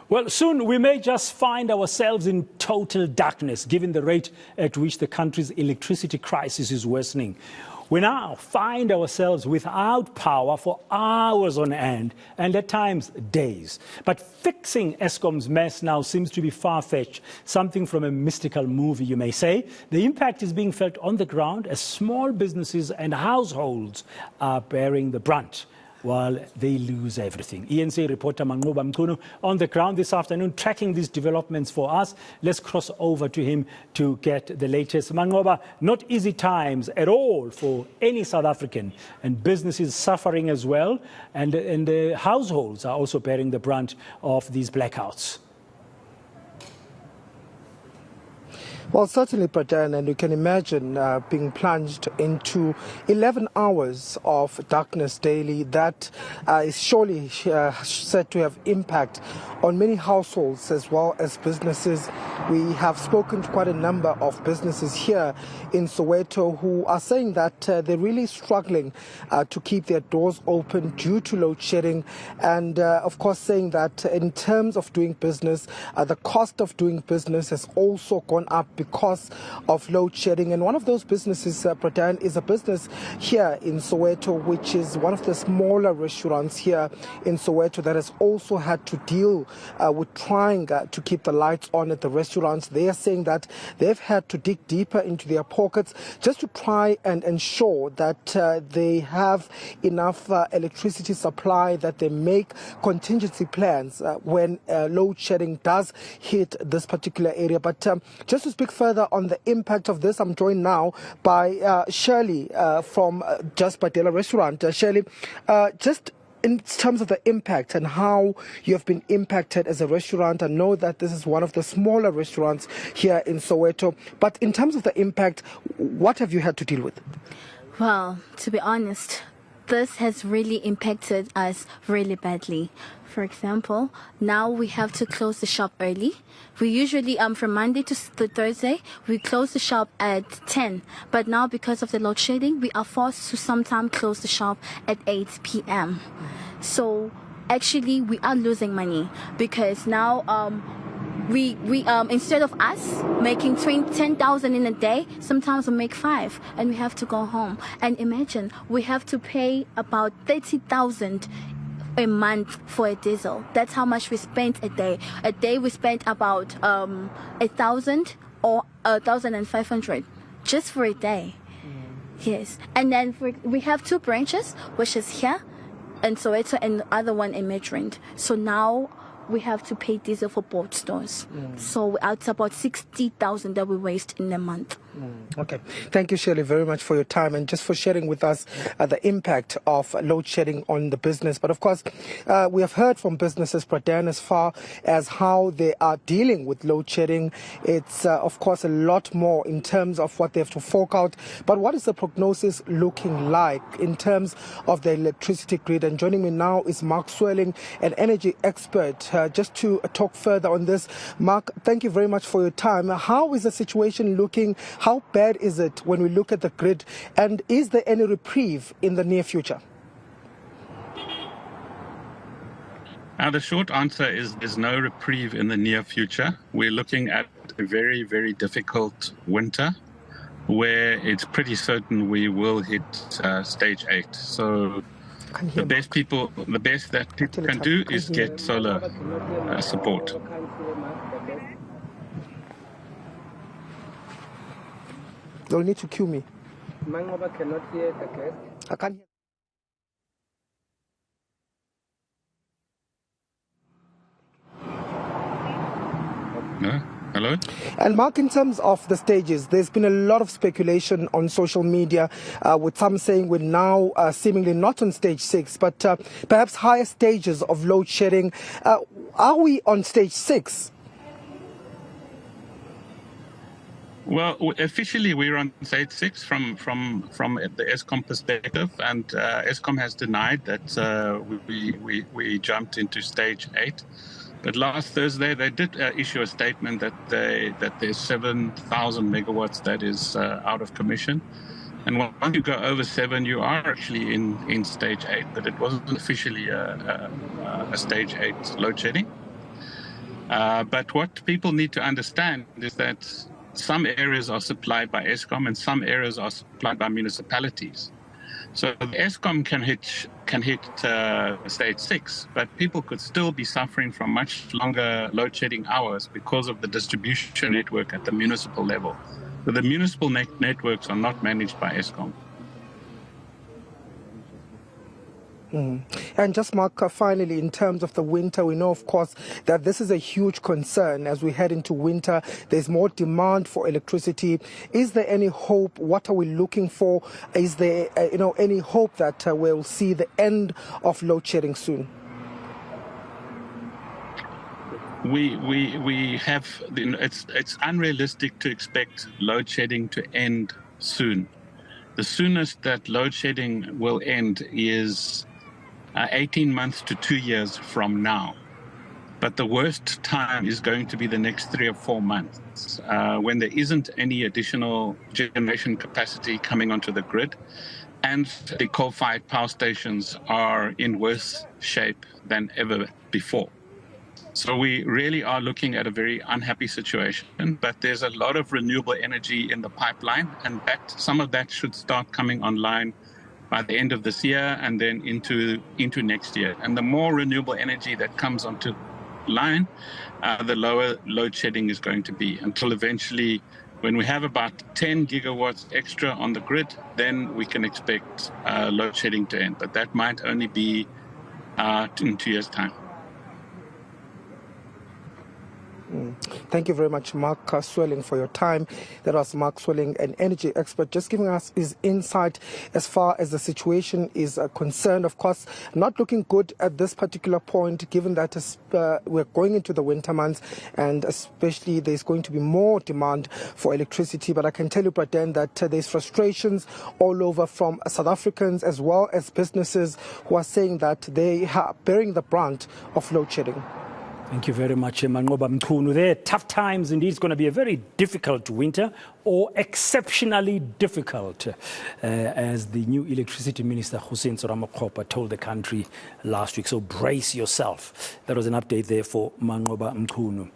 Well, soon we may just find ourselves in total darkness, given the rate at which the country's electricity crisis is worsening. We now find ourselves without power for hours on end, and at times days. But fixing Eskom's mess now seems to be far-fetched, something from a mystical movie, you may say. The impact is being felt on the ground as small businesses and households are bearing the brunt, while they lose everything. eNCA reporter Manqoba Mchunu on the ground this afternoon, tracking these developments for us. Let's cross over to him to get the latest. Manqoba, not easy times at all for any South African, and businesses suffering as well, and the households are also bearing the brunt of these blackouts. Well, certainly, Pradhan, and you can imagine being plunged into 11 hours of darkness daily. That is surely said to have impact on many households as well as businesses. We have spoken to quite a number of businesses here in Soweto who are saying that they're really struggling to keep their doors open due to load shedding, and of course saying that in terms of doing business, the cost of doing business has also gone up because of load shedding. And one of those businesses, Pradhan, is a business here in Soweto, which is one of the smaller restaurants here in Soweto that has also had to deal with trying to keep the lights on at the restaurants. They are saying that they've had to dig deeper into their pockets just to try and ensure that they have enough electricity supply, that they make contingency plans when load shedding does hit this particular area. But just to speak further on the impact of this, I'm joined now by Shirley from Just Badela Restaurant. Shirley, just in terms of the impact and how you have been impacted as a restaurant, I know that this is one of the smaller restaurants here in Soweto, but in terms of the impact, what have you had to deal with? Well, to be honest, this has really impacted us really badly. For example, now we have to close the shop early. We usually, from Monday to Thursday, we close the shop at 10. But now because of the load shedding, we are forced to sometimes close the shop at 8 p.m. So actually, we are losing money because now we instead of us making 10,000 in a day, sometimes we make 5 and we have to go home. And imagine, we have to pay about 30,000 a month for a diesel. That's how much we spent a day. A day we spent about 1,000 or 1,500 just for a day. Yes. And then we have 2 branches, which is here and Soweto, and the other one in Midrand. So now we have to pay diesel for both stores. So it's about 60,000 that we waste in a month. Okay. Thank you, Shirley, very much for your time and just for sharing with us the impact of load shedding on the business. But of course, we have heard from businesses, Pradhan, as far as how they are dealing with load shedding. It's, of course, a lot more in terms of what they have to fork out. But what is the prognosis looking like in terms of the electricity grid? And joining me now is Mark Swelling, an energy expert, just to talk further on this. Mark, thank you very much for your time. How is the situation looking? How bad is it when we look at the grid? And is there any reprieve in the near future? The short answer is there's no reprieve in the near future. We're looking at a very, very difficult winter where it's pretty certain we will hit stage 8. So the best that people can do is get solar support. You'll need to cue me. Manqoba cannot hear the guest. I can't hear. No? Hello? And Mark, in terms of the stages, there's been a lot of speculation on social media, with some saying we're now seemingly not on stage 6, but perhaps higher stages of load shedding. Are we on stage 6? Well, officially we're on stage 6 from the Eskom perspective, and Eskom has denied that we jumped into stage 8. But last Thursday they did issue a statement that there's 7,000 megawatts that is out of commission, and once you go over 7, you are actually in stage 8. But it wasn't officially a stage 8 load shedding. But what people need to understand is that some areas are supplied by Eskom and some areas are supplied by municipalities. So the Eskom can hit stage 6, but people could still be suffering from much longer load shedding hours because of the distribution network at the municipal level. So the municipal networks are not managed by Eskom. And just, Mark, finally, in terms of the winter, we know, of course, that this is a huge concern as we head into winter. There's more demand for electricity. Is there any hope? What are we looking for? Is there, any hope that we'll see the end of load shedding soon? We have, it's unrealistic to expect load shedding to end soon. The soonest that load shedding will end is 18 months to 2 years from now. But the worst time is going to be the next 3 or 4 months when there isn't any additional generation capacity coming onto the grid, and the coal-fired power stations are in worse shape than ever before. So we really are looking at a very unhappy situation, but there's a lot of renewable energy in the pipeline, and some of that should start coming online by the end of this year and then into next year. And the more renewable energy that comes onto line, the lower load shedding is going to be, until eventually, when we have about 10 gigawatts extra on the grid, then we can expect load shedding to end. But that might only be in 2 years' time. Thank you very much, Mark Swelling, for your time. That was Mark Swelling, an energy expert, just giving us his insight as far as the situation is concerned. Of course, not looking good at this particular point, given that we're going into the winter months, and especially there's going to be more demand for electricity. But I can tell you, Braden, that there's frustrations all over from South Africans as well as businesses who are saying that they are bearing the brunt of load shedding. Thank you very much, Manqoba Mchunu. There are tough times indeed. It's going to be a very difficult winter, or exceptionally difficult, as the new electricity minister, Hussein Ramokgopa, told the country last week. So brace yourself. That was an update there for Manqoba Mchunu.